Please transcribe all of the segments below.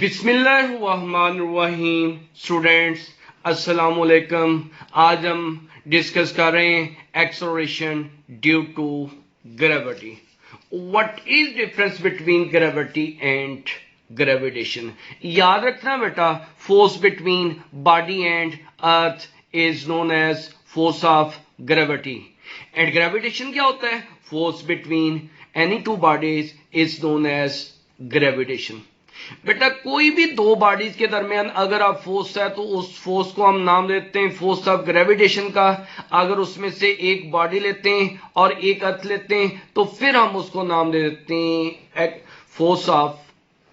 बिस्मिल्लाहिर्रहमानिर्रहीम। स्टूडेंट्स अस्सलाम वालेकुम। आज हम डिस्कस कर रहे हैं acceleration due to gravity. What is difference between gravity and gravitation. याद रखना बेटा, force between body and earth is known as force of gravity and gravitation क्या होता है? Force between any two bodies is known as gravitation. बेटा कोई भी दो बॉडीज के दरमियान अगर आप फोर्स है तो उस फोर्स को हम नाम देते हैं फोर्स ऑफ ग्रेविटेशन का। अगर उसमें से एक बॉडी लेते हैं और एक अर्थ लेते हैं तो फिर हम उसको नाम दे देते हैं फोर्स ऑफ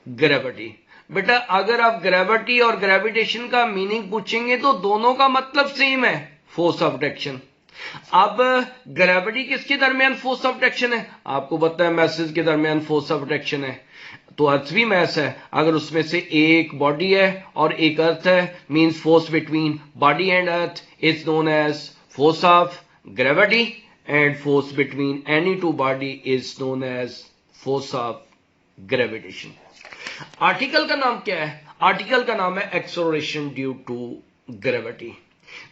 ग्रेविटी। बेटा अगर आप ग्रेविटी और ग्रेविटेशन का मीनिंग पूछेंगे तो दोनों का मतलब सेम है, फोर्स ऑफ अट्रैक्शन। अब ग्रेविटी किसके दरमियान फोर्स ऑफ अट्रैक्शन है? आपको पता है मैसेज के दरमियान फोर्स ऑफ अट्रैक्शन है, तो अर्थ भी मैस है। अगर उसमें से एक बॉडी है और एक अर्थ है, means force between body and earth is known as force of gravity and force between any two body is known as force of gravitation. Article का नाम क्या है? आर्टिकल का नाम है एक्सेलरेशन ड्यू टू ग्रेविटी।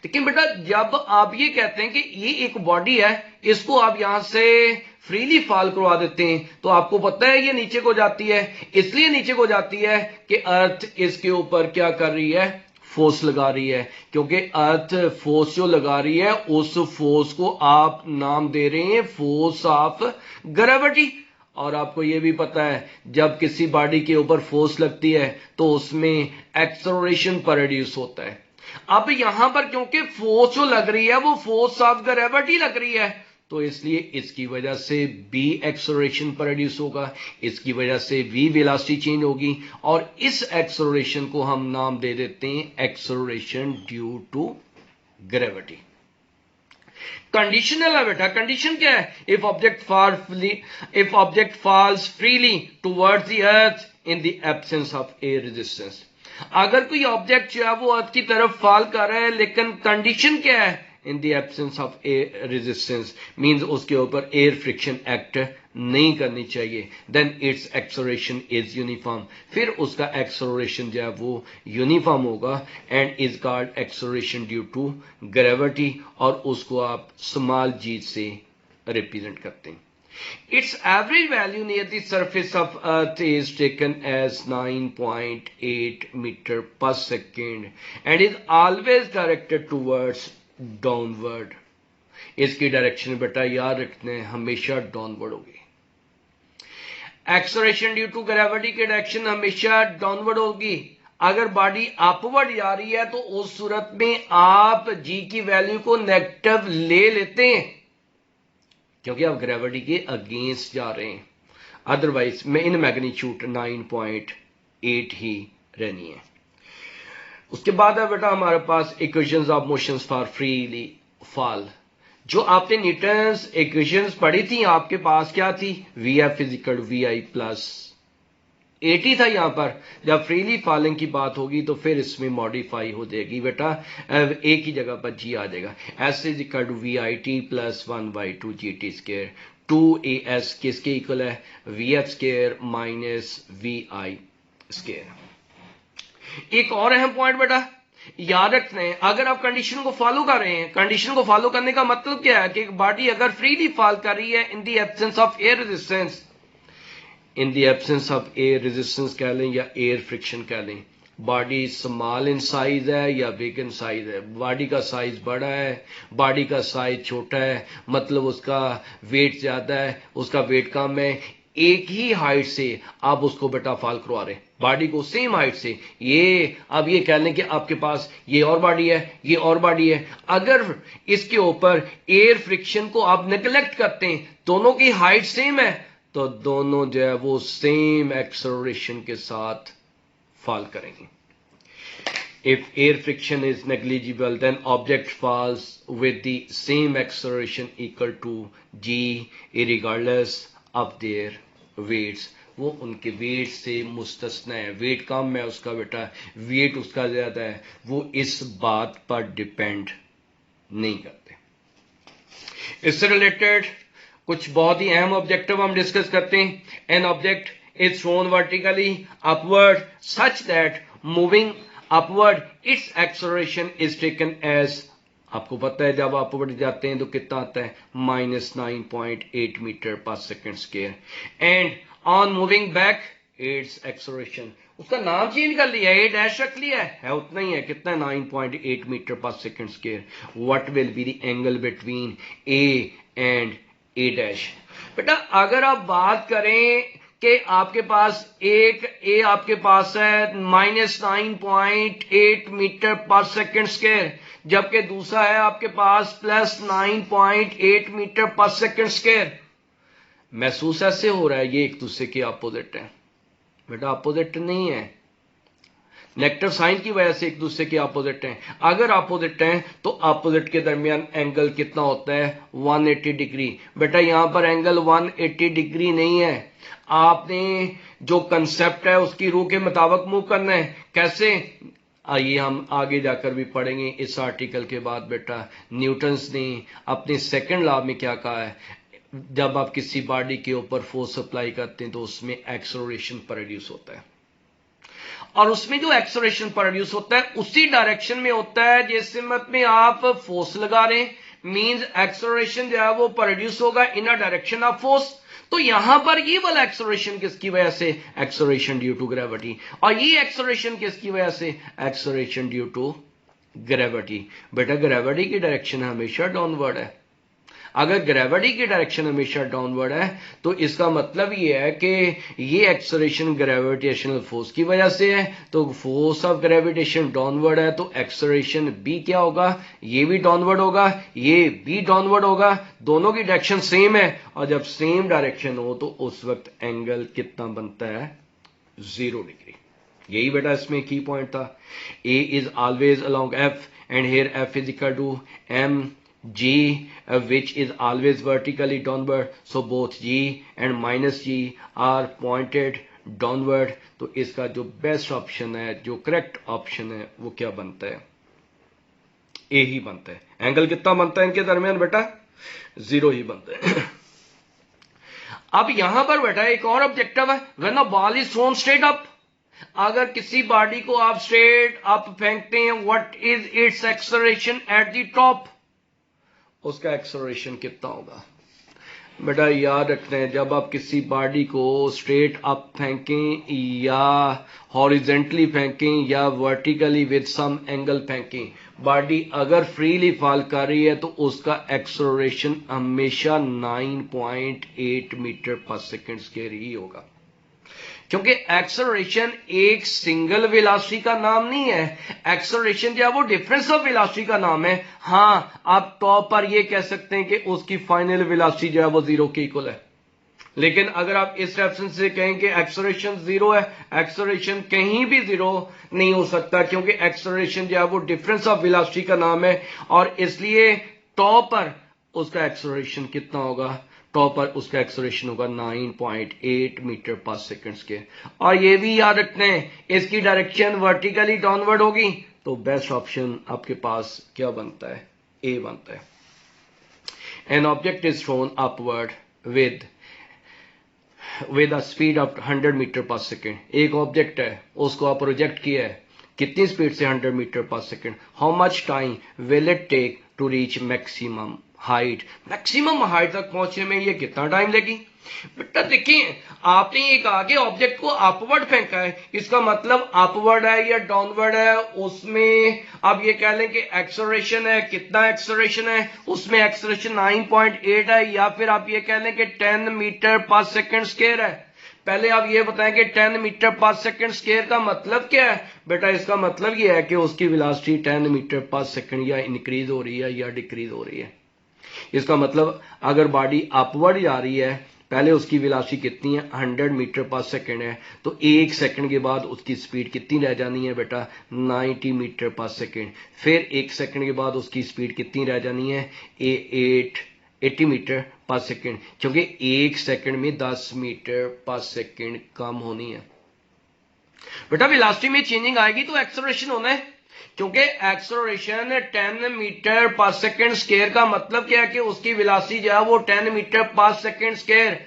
लेकिन बेटा जब आप ये कहते हैं कि ये एक बॉडी है, इसको आप यहां से फ्रीली फॉल करवा देते हैं तो आपको पता है ये नीचे को जाती है। इसलिए नीचे को जाती है कि अर्थ इसके ऊपर क्या कर रही है? फोर्स लगा रही है। क्योंकि अर्थ फोर्स जो लगा रही है उस फोर्स को आप नाम दे रहे हैं फोर्स ऑफ ग्रेविटी। और आपको यह भी पता है जब किसी बॉडी के ऊपर फोर्स लगती है तो उसमें एक्सेलरेशन प्रोड्यूस होता है। अब यहां पर क्योंकि फोर्स जो लग रही है वो फोर्स ऑफ ग्रेविटी लग रही है, तो इसलिए इसकी वजह से बी एक्सेलरेशन प्रोड्यूस होगा, इसकी वजह से वी वेलोसिटी चेंज होगी और इस एक्सेलरेशन को हम नाम दे देते हैं acceleration due to gravity. Conditional है बेटा। कंडीशन क्या है? If object falls freely towards the earth in the absence of air resistance. अगर कोई ऑब्जेक्ट जो है वो अर्थ की तरफ फॉल कर रहा है, लेकिन कंडीशन क्या है? In the absence of air resistance, means उसके ऊपर एयर फ्रिक्शन एक्ट नहीं करनी चाहिए, then its acceleration is uniform. फिर उसका एक्सेलरेशन जो है वो यूनिफॉर्म होगा and is called acceleration due to gravity, और उसको आप स्मॉल जी से रिप्रेजेंट करते हैं। Its average value near the surface of Earth is taken as 9.8 meter per second and is always directed towards downward. इसकी डायरेक्शन बेटा याद रखते हैं हमेशा डाउनवर्ड होगी। एक्सेलरेशन ड्यू टू ग्रेविटी की डायरेक्शन हमेशा डाउनवर्ड होगी। अगर बॉडी अपवर्ड जा रही है तो उस सूरत में आप जी की वैल्यू को नेगेटिव ले लेते हैं क्योंकि आप ग्रेविटी के अगेंस्ट जा रहे हैं। अदरवाइज में इन मैग्नीट्यूड 9.8 ही रहनी है। उसके बाद है बेटा हमारे पास equations of motions for freely fall. जो आपने न्यूटन्स इक्वेशंस पढ़ी थी आपके पास क्या थी? V f is equal v i plus 80 था। यहां पर जब फ्रीली फॉलिंग की बात होगी तो फिर इसमें मॉडिफाई हो जाएगी बेटा, एक ही जगह पर जी आ जाएगा। S is equal to v i t plus 1/2 g t square. 2as किसके इक्वल है? V f square minus v i square. एक और अहम पॉइंट बेटा याद रखना है, अगर आप कंडीशन को फॉलो कर रहे हैं, कंडीशन को फॉलो करने का मतलब क्या है कि एक बॉडी अगर फ्रीली फॉल कर रही है in the absence of air resistance, in the absence of air resistance कह लें या एयर फ्रिक्शन कह लें, बॉडी स्मॉल इन साइज है या बिग इन साइज है, बॉडी का साइज बड़ा है, बॉडी का साइज छोटा है, मतलब उसका वेट ज्यादा है, उसका वेट कम है, एक ही हाइट से आप उसको बेटा फॉल करवा रहे हैं, बॉडी को सेम हाइट से। ये अब ये कह लें कि आपके पास ये और बॉडी है, ये और बॉडी है, अगर इसके ऊपर एयर फ्रिक्शन को आप नेग्लेक्ट करते हैं, दोनों की हाइट सेम है, तो दोनों जो है वो सेम एक्सेलरेशन के साथ फॉल करेंगे। If air friction is negligible, then object falls with the same acceleration equal to g regardless of their weights. वो उनके वेट से मुस्तस्ना है। वेट कम है उसका बेटा, वेट उसका ज्यादा है, वो इस बात पर डिपेंड नहीं करते। इससे रिलेटेड कुछ बहुत ही अहम ऑब्जेक्टिव हम डिस्कस करते हैं। An object is thrown vertically upward such that moving upward its acceleration is taken as, आपको पता है जब आप upward जाते हैं तो कितना आता है -9.8 metre per second square, and on moving back it's acceleration, उसका नाम चेंज कर लिया, ए डैश रख लिया है उतना ही है, कितना 9.8 metre per second square. What will be the angle between A and A dash. बेटा अगर आप बात करें कि आपके पास एक ए आपके पास है -9.8 मीटर पर सेकंड स्क्वायर, जबकि दूसरा है आपके पास +9.8 मीटर पर सेकंड स्क्वायर. महसूस ऐसे हो रहा है ये एक दूसरे के अपोजिट है. बेटा अपोजिट नहीं है, नेगेटिव साइन की वजह से एक दूसरे के अपोजिट हैं. अगर अपोजिट हैं तो अपोजिट के दरमियान एंगल कितना होता है 180 डिग्री. बेटा यहां पर एंगल 180 डिग्री नहीं है, आपने जो कंसेप्ट है उसकी रूह के मुताबिक मूव करना है. कैसे, आइए हम आगे जाकर भी पढ़ेंगे इस आर्टिकल के बाद. बेटा न्यूटन्स ने अपने सेकंड लॉ में क्या कहा है, जब आप किसी बॉडी के ऊपर फोर्स अप्लाई करते हैं तो उसमें एक्सेलरेशन प्रोड्यूस होता है, और उसमें जो एक्सेलरेशन प्रोड्यूस होता है उसी डायरेक्शन में होता है जिस सिमत में आप फोर्स लगा रहे हैं. मींस एक्सेलरेशन जो है वो प्रोड्यूस होगा इन अ डायरेक्शन ऑफ फोर्स. तो यहां पर ये वाला एक्सेलरेशन किसकी वजह से, एक्सेलरेशन ड्यू टू ग्रेविटी. और ये एक्सेलरेशन किसकी वजह से, एक्सेलरेशन ड्यू टू ग्रेविटी. बेटा ग्रेविटी की डायरेक्शन हमेशा डाउनवर्ड है. अगर ग्रेविटी की डायरेक्शन हमेशा डाउनवर्ड है तो इसका मतलब ये है कि ये एक्सेलरेशन ग्रेविटेशनल फोर्स की वजह से है. तो फोर्स ऑफ ग्रेविटेशन डाउनवर्ड है तो एक्सेलरेशन भी क्या होगा, ये भी डाउनवर्ड होगा, ये भी डाउनवर्ड होगा. दोनों की डायरेक्शन सेम है, और जब सेम डायरेक्शन हो तो उस वक्त एंगल कितना बनता है 0 डिग्री. यही बेटा इसमें की पॉइंट था. A is always along F and here F is equal to M G, which is always vertically downward, so both G and -G are pointed downward. तो इसका जो बेस्ट ऑप्शन है, जो करेक्ट ऑप्शन है वो क्या बनता है, ए ही बनता है. एंगल कितना बनता है इनके दरमियान बेटा 0 ही बनता है. अब यहां पर बेटा एक और ऑब्जेक्टिव है, when a ball is throne straight up. अगर किसी बॉडी को आप स्ट्रेट अप फेंकते हैं, what is it's acceleration at the top, उसका एक्सेलरेशन कितना होगा. बेटा याद रखते हैं जब आप किसी बॉडी को स्ट्रेट अप फेंकें या हॉरिजेंटली फेंकें या वर्टिकली विद सम एंगल फेंकें, बॉडी अगर फ्रीली फॉल कर रही है तो उसका एक्सेलरेशन हमेशा 9.8 मीटर पर सेकंड स्क्वायर ही होगा, क्योंकि एक्सेलरेशन एक सिंगल वेलोसिटी का नाम नहीं है. एक्सेलरेशन जो है वो डिफरेंस ऑफ वेलोसिटी का नाम है. हां आप टॉप पर ये कह सकते हैं कि उसकी फाइनल वेलोसिटी जो है वो 0 के इक्वल है, लेकिन अगर आप इस रेफरेंस से कहें कि एक्सेलरेशन 0 है, एक्सेलरेशन कहीं भी 0 नहीं हो सकता, क्योंकि एक्सेलरेशन जो है वो डिफरेंस ऑफ वेलोसिटी का नाम है. और इसलिए टॉप पर उसका एक्सेलरेशन कितना होगा, टॉप पर उसका एक्सेलरेशन होगा 9.8 मीटर पर सेकंड स्क्वायर. और ये भी याद रखना है इसकी डायरेक्शन वर्टिकली डाउनवर्ड होगी, तो बेस्ट ऑप्शन आपके पास क्या बनता है, ए बनता है. An object is thrown upward with a speed of 100 meter per second. एक ऑब्जेक्ट है, उसको आप प्रोजेक्ट किया है, कितनी स्पीड से 100 meter per second. How much time will it take to reach maximum height. Maximum height तक पहुंचने में ये कितना टाइम लगी. बेटा देखिए आपने ये कहा कि ऑब्जेक्ट को अपवर्ड फेंका है, इसका मतलब अपवर्ड है या डाउनवर्ड है, उसमें अब ये कह लें कि एक्सेलरेशन है, कितना एक्सेलरेशन है, उसमें एक्सेलरेशन 9.8 है, या फिर आप ये कह लें कि 10 मीटर पर सेकंड स्क्वायर है. पहले आप ये बताएं कि 10 मीटर पर सेकंड स्क्वायर का मतलब क्या है. बेटा इसका मतलब ये है कि उसकी वेलोसिटी 10 मीटर पर सेकंड या इंक्रीज हो रही है या डिक्रीज हो रही है. इसका मतलब अगर बॉडी अपवर्ड जा रही है, पहले उसकी वेलोसिटी कितनी है 100 मीटर पर सेकंड है, तो एक सेकंड के बाद उसकी स्पीड कितनी रह जानी है बेटा 90 मीटर पर सेकंड. फिर एक सेकंड के बाद उसकी स्पीड कितनी रह जानी है 80 मीटर पर सेकंड, क्योंकि एक सेकंड में 10 मीटर पर सेकंड कम होनी है. बेटा वेलोसिटी में चेंजिंग आएगी तो एक्सेलरेशन होना है. क्योंकि acceleration 10 metre per second square का मतलब क्या है कि उसकी वेलोसिटी जो है वो 10 metre per second square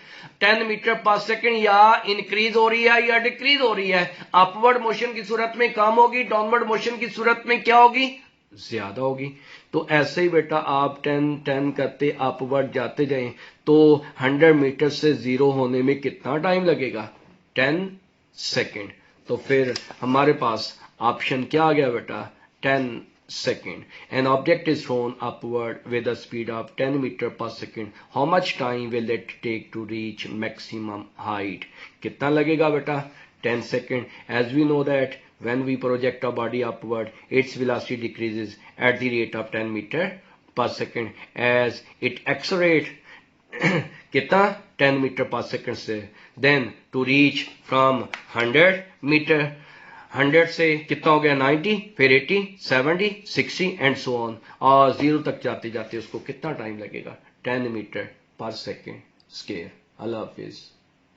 10 metre per second या इंक्रीज हो रही है या डिक्रीज हो रही है। अपवर्ड मोशन की सूरत में कम होगी, डाउनवर्ड मोशन की सूरत में क्या होगी, ज्यादा होगी। तो ऐसे ही बेटा आप 10 करते अपवर्ड जाते जाएं तो 100 मीटर से जीरो होने में कितना टाइम लगेगा, 10 सेकेंड। तो फिर हमारे पास ऑप्शन क्या आ गया बेटा, 10 second. An object is thrown upward with a speed of 10 metre per second, how much time will it take to reach maximum height, कितना लगेगा बेटा, 10 second. As we know that when we project a body upward, its velocity decreases at the rate of 10 meter per second as it accelerates कितना, 10 metre per second से, then to reach from 100 meter, 100 से कितना हो गया 90, फिर 80, 70, 60 and so on, और zero तक जाते जाते उसको कितना टाइम लगेगा, 10 मीटर पर सेकंड स्क्वायर। अल्लाह हाफिज।